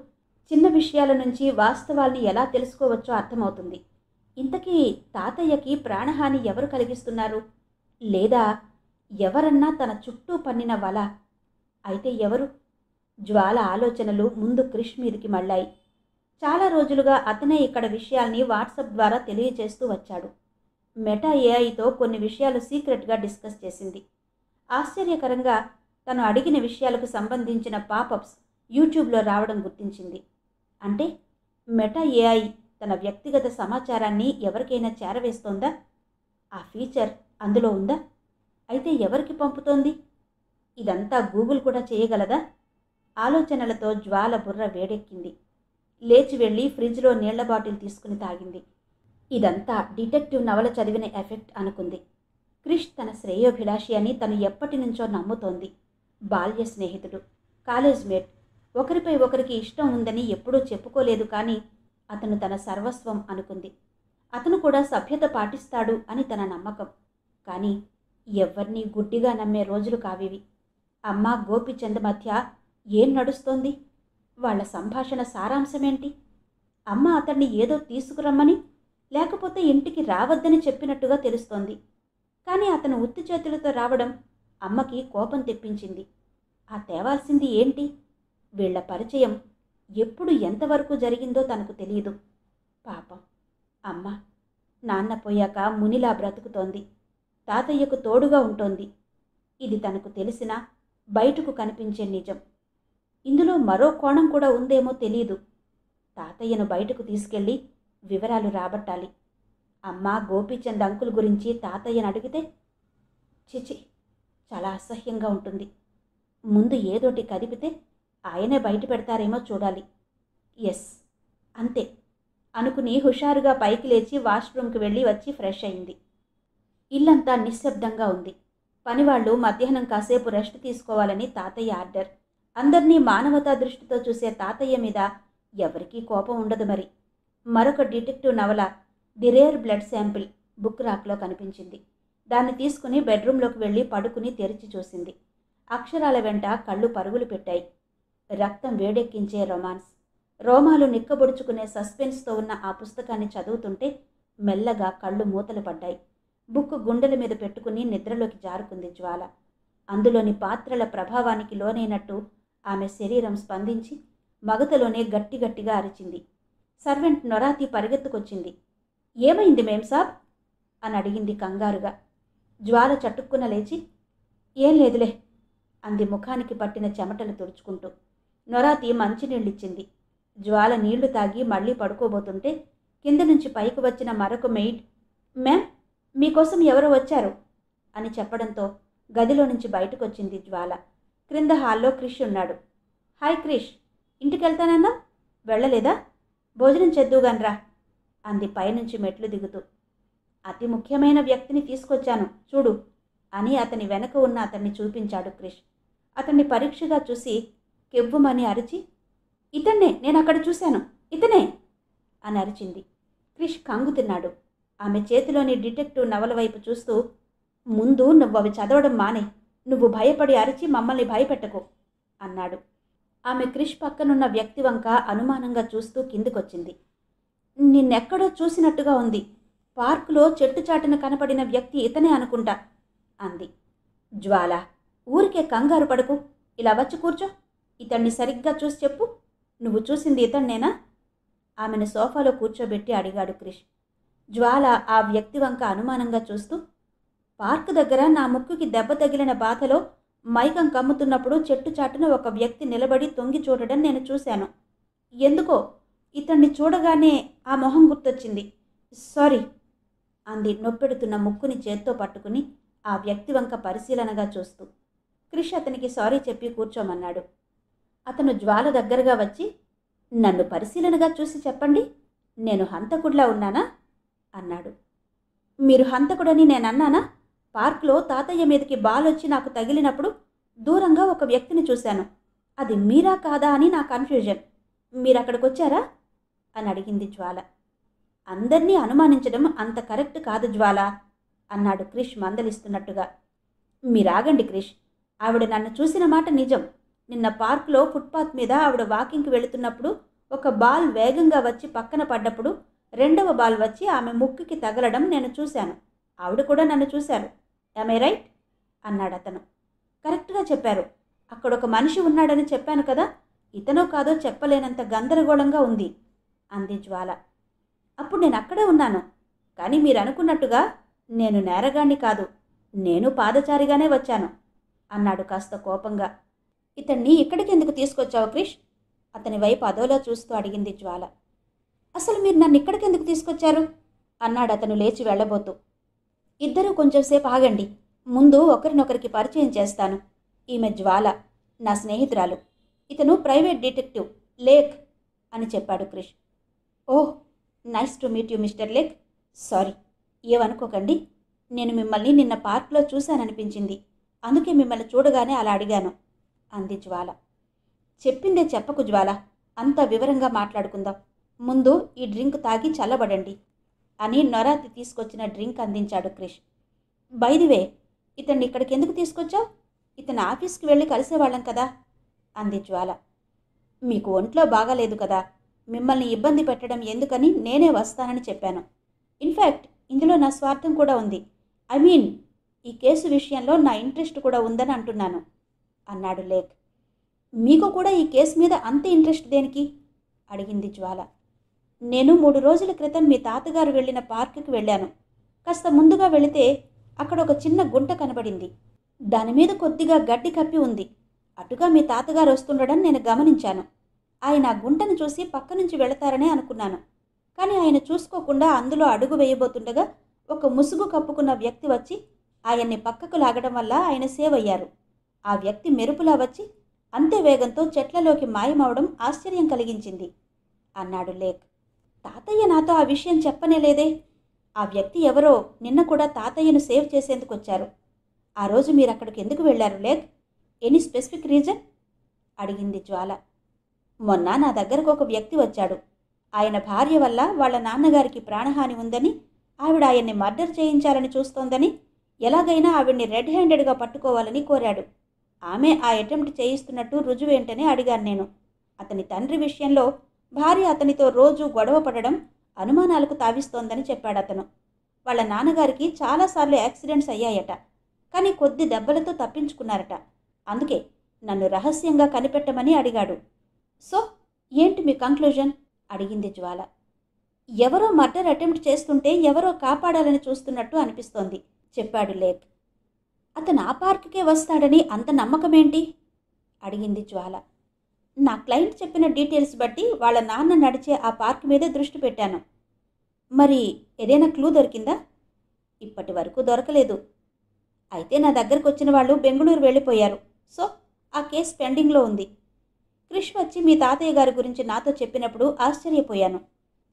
Speaker 1: చిన్న విషయాల నుంచి వాస్తవాల్ని ఎలా తెలుసుకోవచ్చో అర్థమవుతుంది. ఇంతకీ తాతయ్యకి ప్రాణహాని ఎవరు కలిగిస్తున్నారు? లేదా ఎవరన్నా తన చుట్టూ పన్నిన వల? అయితే ఎవరు? జ్వాల ఆలోచనలు ముందు క్రిష్ మీదికి మళ్ళాయి. చాలా రోజులుగా అతనే ఇక్కడ విషయాల్ని వాట్సాప్ ద్వారా తెలియజేస్తూ వచ్చాడు. మెటా ఏఐతో కొన్ని విషయాలు సీక్రెట్గా డిస్కస్ చేసింది. ఆశ్చర్యకరంగా తను అడిగిన విషయాలకు సంబంధించిన పాపప్స్ యూట్యూబ్లో రావడం గుర్తించింది. అంటే మెటా ఏఐ తన వ్యక్తిగత సమాచారాన్ని ఎవరికైనా చేరవేస్తోందా? ఆ ఫీచర్ అందులో ఉందా? అయితే ఎవరికి పంపుతోంది? ఇదంతా గూగుల్ కూడా చేయగలదా? ఆలోచనలతో జ్వాల బుర్ర వేడెక్కింది. లేచి వెళ్ళి ఫ్రిడ్జ్లో నీళ్ల బాటిల్ తీసుకుని తాగింది. ఇదంతా డిటెక్టివ్ నవల చదివిన ఎఫెక్ట్ అనుకుంది. క్రిష్ తన శ్రేయోభిలాషి అని తను ఎప్పటి నుంచో నమ్ముతోంది. బాల్య స్నేహితుడు, కాలేజ్ మేట్, ఒకరిపై ఒకరికి ఇష్టం ఉందని ఎప్పుడూ చెప్పుకోలేదు, కానీ అతను తన సర్వస్వం అనుకుంది. అతను కూడా సభ్యత పాటిస్తాడు అని తన నమ్మకం. కానీ ఎవ్వరినీ గుడ్డిగా నమ్మే రోజులు కావివి. అమ్మ గోపిచంద్ మధ్య ఏం నడుస్తోంది? వాళ్ల సంభాషణ సారాంశమేంటి? అమ్మ అతన్ని ఏదో తీసుకురమ్మని లేకపోతే ఇంటికి రావద్దని చెప్పినట్టుగా తెలుస్తోంది. కానీ అతను ఉత్తి చేతులతో రావడం అమ్మకి కోపం తెప్పించింది. ఆ తేవాల్సింది ఏంటి? వీళ్ల పరిచయం ఎప్పుడు ఎంతవరకు జరిగిందో తనకు తెలియదు. పాపం అమ్మ నాన్న పోయాక మునిలా బ్రతుకుతోంది. తాతయ్యకు తోడుగా ఉంటోంది. ఇది తనకు తెలిసినా బయటకు కనిపించే నిజం. ఇందులో మరో కోణం కూడా ఉందేమో తెలియదు. తాతయ్యను బయటకు తీసుకెళ్ళి వివరాలు రాబట్టాలి. అమ్మ గోపీచంద్ అంకుల్ గురించి తాతయ్యను అడిగితే చిచి, చాలా అసహ్యంగా ఉంటుంది. ముందు ఏదోటి కదిపితే ఆయనే బయట పెడతారేమో చూడాలి. ఎస్, అంతే అనుకుని హుషారుగా పైకి లేచి వాష్రూమ్కి వెళ్ళి వచ్చి ఫ్రెష్ అయింది. ఇల్లంతా నిశ్శబ్దంగా ఉంది. పనివాళ్లు మధ్యాహ్నం కాసేపు రెస్ట్ తీసుకోవాలని తాతయ్య ఆర్డర్. అందర్నీ మానవతా దృష్టితో చూసే తాతయ్య మీద ఎవరికీ కోపం ఉండదు. మరి మరొక డిటెక్టివ్ నవల the rare blood sample book రాక్లో కనిపించింది. దాన్ని తీసుకుని బెడ్రూమ్లోకి వెళ్ళి పడుకుని తెరిచి చూసింది. అక్షరాల వెంట కళ్ళు పరుగులు పెట్టాయి. రక్తం వేడెక్కించే రొమాన్స్, రోమాలు నిక్కబొడుచుకునే సస్పెన్స్తో ఉన్న ఆ పుస్తకాన్ని చదువుతుంటే మెల్లగా కళ్ళు మూతలు పడ్డాయి. బుక్ గుండెల మీద పెట్టుకుని నిద్రలోకి జారుకుంది జ్వాల. అందులోని పాత్రల ప్రభావానికి లోనైనట్టు ఆమె శరీరం స్పందించి మగతలోనే గట్టిగట్టిగా అరిచింది. సర్వెంట్ నొరాతి పరిగెత్తుకొచ్చింది. ఏమైంది మేం సాబ్ అని అడిగింది కంగారుగా. జ్వాల చటుక్కున లేచి, ఏం లేదులే అంది ముఖానికి పట్టిన చెమటలు తుడుచుకుంటూ. నొరాతి మంచినీళ్ళిచ్చింది. జ్వాల నీళ్లు తాగి మళ్ళీ పడుకోబోతుంటే కింద నుంచి పైకి వచ్చిన మరొక మెయిడ్, మ్యామ్ మీకోసం ఎవరో వచ్చారు అని చెప్పడంతో గదిలో నుంచి బయటకొచ్చింది జ్వాల. క్రింద హాల్లో క్రిష్ ఉన్నాడు. హాయ్ క్రిష్, ఇంటికెళ్తానన్నా వెళ్ళలేదా? భోజనం చేద్దువుగాన్రా అంది పైనుంచి మెట్లు దిగుతూ. అతి ముఖ్యమైన వ్యక్తిని తీసుకొచ్చాను చూడు అని అతని వెనక ఉన్న అతన్ని చూపించాడు క్రిష్. అతన్ని పరీక్షగా చూసి కెవ్వుమని అరిచి, ఇతన్నే నేను అక్కడ చూశాను, ఇతనే అని అరిచింది. క్రిష్ కంగుతున్నాడు. ఆమె చేతిలోని డిటెక్టివ్ నవల వైపు చూస్తూ, ముందు నువ్వు అవి చదవడం మానే, నువ్వు భయపడి అరిచి మమ్మల్ని భయపెట్టకు అన్నాడు. ఆమె క్రిష్ పక్కనున్న వ్యక్తి వంక అనుమానంగా చూస్తూ కిందికొచ్చింది. నిన్నెక్కడో చూసినట్టుగా ఉంది, పార్కులో చెట్టు చాటున కనపడిన వ్యక్తి ఇతనే అనుకుంటా అంది. జ్వాల, ఊరికే కంగారు పడకు, ఇలా వచ్చి కూర్చో, ఇతన్ని సరిగ్గా చూసి చెప్పు, నువ్వు చూసింది ఇతన్నేనా? ఆమెను సోఫాలో కూర్చోబెట్టి అడిగాడు క్రిష్. జ్వాల ఆ వ్యక్తి వంక అనుమానంగా చూస్తూ, పార్క్ దగ్గర నా ముక్కుకి దెబ్బ తగిలిన బాధలో మైకం కమ్ముతున్నప్పుడు చెట్టు చాటున ఒక వ్యక్తి నిలబడి తొంగి చూడడం నేను చూశాను. ఎందుకో ఇతన్ని చూడగానే ఆ మొహం గుర్తొచ్చింది, సారీ అంది నొప్పెడుతున్న ముక్కుని చేత్తో పట్టుకుని ఆ వ్యక్తి వంక పరిశీలనగా చూస్తూ. క్రిష్ అతనికి సారీ చెప్పి కూర్చోమన్నాడు. అతను జ్వాల దగ్గరగా వచ్చి, నన్ను పరిశీలనగా చూసి చెప్పండి, నేను హంతకుడిలా ఉన్నానా అన్నాడు. మీరు హంతకుడని నేనన్నానా? పార్క్లో తాతయ్య మీదకి బాల్ వచ్చి నాకు తగిలినప్పుడు దూరంగా ఒక వ్యక్తిని చూశాను. అది మీరా కాదా అని నా కన్ఫ్యూజన్. మీరక్కడికొచ్చారా అని అడిగింది జ్వాల. అందర్నీ అనుమానించడం అంత కరెక్ట్ కాదు జ్వాల అన్నాడు క్రిష్ మందలిస్తున్నట్టుగా. మీరాగండి క్రిష్, ఆవిడ నన్ను చూసిన మాట నిజం. నిన్న పార్క్లో ఫుట్పాత్ మీద ఆవిడ వాకింగ్కి వెళుతున్నప్పుడు ఒక బాల్ వేగంగా వచ్చి పక్కన పడ్డప్పుడు రెండవ బాల్ వచ్చి ఆమె ముక్కుకి తగలడం నేను చూశాను. ఆవిడ కూడా నన్ను చూశారు. యామ్ ఐ రైట్ అన్నాడు అతను. కరెక్ట్గా చెప్పారు. అక్కడొక మనిషి ఉన్నాడని చెప్పాను కదా, ఇతనో కాదో చెప్పలేనంత గందరగోళంగా ఉంది అంది జ్వాల. అప్పుడు నేను అక్కడే ఉన్నాను, కానీ మీరు అనుకున్నట్టుగా నేను నేరగాణ్ణి కాదు, నేను పాదచారిగానే వచ్చాను అన్నాడు కాస్త కోపంగా. ఇతన్ని ఇక్కడికి ఎందుకు తీసుకొచ్చావు క్రిష్? అతని వైపు అదోలా చూస్తూ అడిగింది జ్వాల. అసలు మీరు నన్ను ఇక్కడికి ఎందుకు తీసుకొచ్చారు అన్నాడు అతను లేచి వెళ్ళబోతూ. ఇద్దరూ కొంచెంసేపు ఆగండి, ముందు ఒకరినొకరికి పరిచయం చేస్తాను. ఈమె జ్వాల, నా స్నేహితురాలు. ఇతను ప్రైవేట్ డిటెక్టివ్ లేక్ అని చెప్పాడు Krish. Oh, nice to meet you mister Lake. Sorry, ఏమనుకోకండి, నేను మిమ్మల్ని నిన్న పార్క్లో చూశాననిపించింది, అందుకే మిమ్మల్ని చూడగానే అలా అడిగాను అంది జ్వాల. చెప్పిందే చెప్పకు జ్వాల, అంత వివరంగా మాట్లాడుకుందాం. ముందు ఈ డ్రింక్ తాగి చల్లబడండి అని నొరాతి తీసుకొచ్చిన డ్రింక్ అందించాడు క్రిష్. బై ది వే, ఇతన్ని ఇక్కడికి ఎందుకు తీసుకొచ్చావు? ఇతను ఆఫీస్కి వెళ్ళి కలిసేవాళ్ళం కదా అంది జ్వాల. మీకు ఒంట్లో బాగాలేదు కదా, మిమ్మల్ని ఇబ్బంది పెట్టడం ఎందుకని నేనే వస్తానని చెప్పాను. ఇన్ఫ్యాక్ట్ ఇందులో నా స్వార్థం కూడా ఉంది. ఐ మీన్, ఈ కేసు విషయంలో నా ఇంట్రెస్ట్ కూడా ఉందని అంటున్నాను అన్నాడు లేక్. మీకు కూడా ఈ కేసు మీద అంత ఇంట్రెస్ట్ దేనికి అడిగింది జ్వాల. నేను 3 రోజుల క్రితం మీ తాతగారు వెళ్ళిన పార్కుకి వెళ్ళాను. కాస్త ముందుగా వెళితే అక్కడ ఒక చిన్న గుంట కనబడింది. దాని మీద కొద్దిగా గడ్డి కప్పి ఉంది. అటుగా మీ తాతగారు వస్తుండడం నేను గమనించాను. ఆయన ఆ గుంటను చూసి పక్క నుంచి వెళతారనే అనుకున్నాను. కానీ ఆయన చూసుకోకుండా అందులో అడుగు వేయబోతుండగా ఒక ముసుగు కప్పుకున్న వ్యక్తి వచ్చి ఆయన్ని పక్కకు లాగడం వల్ల ఆయన సేవ్ అయ్యారు. ఆ వ్యక్తి మెరుపులా వచ్చి అంతే వేగంతో చెట్లలోకి మాయమవడం ఆశ్చర్యం కలిగించింది అన్నాడు లేక్. తాతయ్య నాతో ఆ విషయం చెప్పనేలేదే. ఆ వ్యక్తి ఎవరో నిన్న కూడా తాతయ్యను సేవ్ చేసేందుకు వచ్చారు. ఆ రోజు మీరు అక్కడికి ఎందుకు వెళ్ళారు లేక్? ఎనీ స్పెసిఫిక్ రీజన్ అడిగింది జ్వాల. మొన్న నా దగ్గరకు ఒక వ్యక్తి వచ్చాడు. ఆయన భార్య వల్ల వాళ్ళ నాన్నగారికి ప్రాణహాని ఉందని, ఆవిడ ఆయన్ని మర్డర్ చేయించాలని చూస్తోందని, ఎలాగైనా ఆవిడ్ని రెడ్ హ్యాండెడ్గా పట్టుకోవాలని కోరాడు. ఆమె ఆ అటెంప్ట్ చేయిస్తున్నట్టు రుజువేంటని అడిగాను నేను. అతని తండ్రి విషయంలో భార్య అతనితో రోజు గొడవ పడడం అనుమానాలకు తావిస్తోందని చెప్పాడు అతను. వాళ్ళ నాన్నగారికి చాలాసార్లు యాక్సిడెంట్స్ అయ్యాయట, కానీ కొద్ది దెబ్బలతో తప్పించుకున్నారట. అందుకే నన్ను రహస్యంగా కనిపెట్టమని అడిగాడు. సో ఏంటి మీ కంక్లూజన్ అడిగింది జ్వాల. ఎవరో మర్డర్ అటెంప్ట్ చేస్తుంటే ఎవరో కాపాడాలని చూస్తున్నట్టు అనిపిస్తోంది చెప్పాడు లేక్. అతను ఆ పార్క్కే వస్తాడని అంత నమ్మకమేంటి అడిగింది జ్వాల. నా క్లయింట్ చెప్పిన డీటెయిల్స్ బట్టి వాళ్ళ నాన్న నడిచే ఆ పార్క్ మీదే దృష్టి పెట్టాను. మరి ఏదైనా క్లూ దొరికిందా? ఇప్పటి వరకు దొరకలేదు. అయితే నా దగ్గరకు వచ్చిన వాళ్ళు బెంగళూరు వెళ్ళిపోయారు. సో ఆ కేసు పెండింగ్లో ఉంది. క్రిష్ వచ్చి మీ తాతయ్య గారి గురించి నాతో చెప్పినప్పుడు ఆశ్చర్యపోయాను.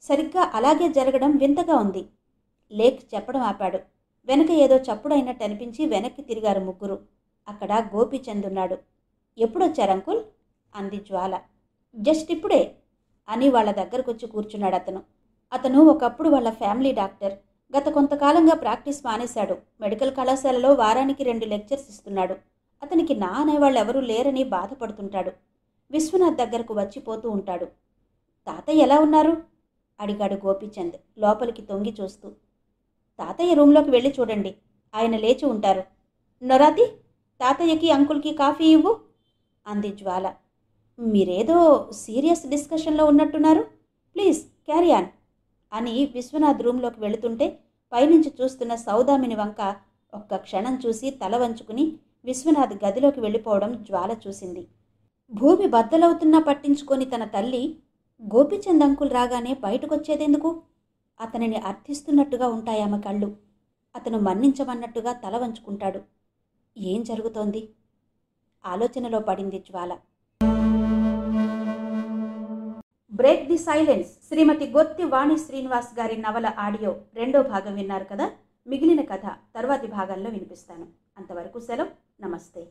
Speaker 1: సరిగ్గా అలాగే జరగడం వింతగా ఉంది. లేక్ చెప్పడం ఆపాడు. వెనక ఏదో చప్పుడైనట్టు అనిపించి వెనక్కి తిరిగారు ముగ్గురు. అక్కడ గోపీచంద్ ఉన్నాడు. ఎప్పుడొచ్చారు అంకుల్ అంది జ్వాల. జస్ట్ ఇప్పుడే అని వాళ్ళ దగ్గరకొచ్చి కూర్చున్నాడు అతను. అతను ఒకప్పుడు వాళ్ళ ఫ్యామిలీ డాక్టర్. గత కొంతకాలంగా ప్రాక్టీస్ మానేశాడు. మెడికల్ కళాశాలలో వారానికి 2 లెక్చర్స్ ఇస్తున్నాడు. అతనికి నా అనేవాళ్ళు ఎవరూ లేరని బాధపడుతుంటాడు. విశ్వనాథ్ దగ్గరకు వచ్చిపోతూ ఉంటాడు. తాతయ్య ఎలా ఉన్నారు అడిగాడు గోపీచంద్ లోపలికి తొంగి చూస్తూ. తాతయ్య రూంలోకి వెళ్ళి చూడండి, ఆయన లేచి ఉంటారు. నొరాతి, తాతయ్యకి అంకుల్కి కాఫీ ఇవ్వు అంది జ్వాల. మీరేదో సీరియస్ డిస్కషన్లో ఉన్నట్టున్నారు. ప్లీజ్ క్యారీ ఆన్ అని విశ్వనాథ్ రూంలోకి వెళుతుంటే పైనుంచి చూస్తున్న సౌదామిని వంక ఒక్క క్షణం చూసి తల వంచుకుని విశ్వనాథ్ గదిలోకి వెళ్ళిపోవడం జ్వాల చూసింది. భూమి బద్దలవుతున్నా పట్టించుకొని తన తల్లి గోపీచంద్ అంకుల్ రాగానే బయటకొచ్చేదెందుకు? అతనిని అర్థిస్తున్నట్టుగా ఉంటాయామె కళ్ళు. అతను మన్నించమన్నట్టుగా తల వంచుకుంటాడు. ఏం జరుగుతోంది? ఆలోచనలో పడింది జ్వాల. బ్రేక్ ది సైలెన్స్ శ్రీమతి గొత్తి వాణి శ్రీనివాస్ గారి నవల ఆడియో 2వ భాగం విన్నారు కదా. మిగిలిన కథ తర్వాతి భాగంలో వినిపిస్తాను. అంతవరకు సెలవు. నమస్తే.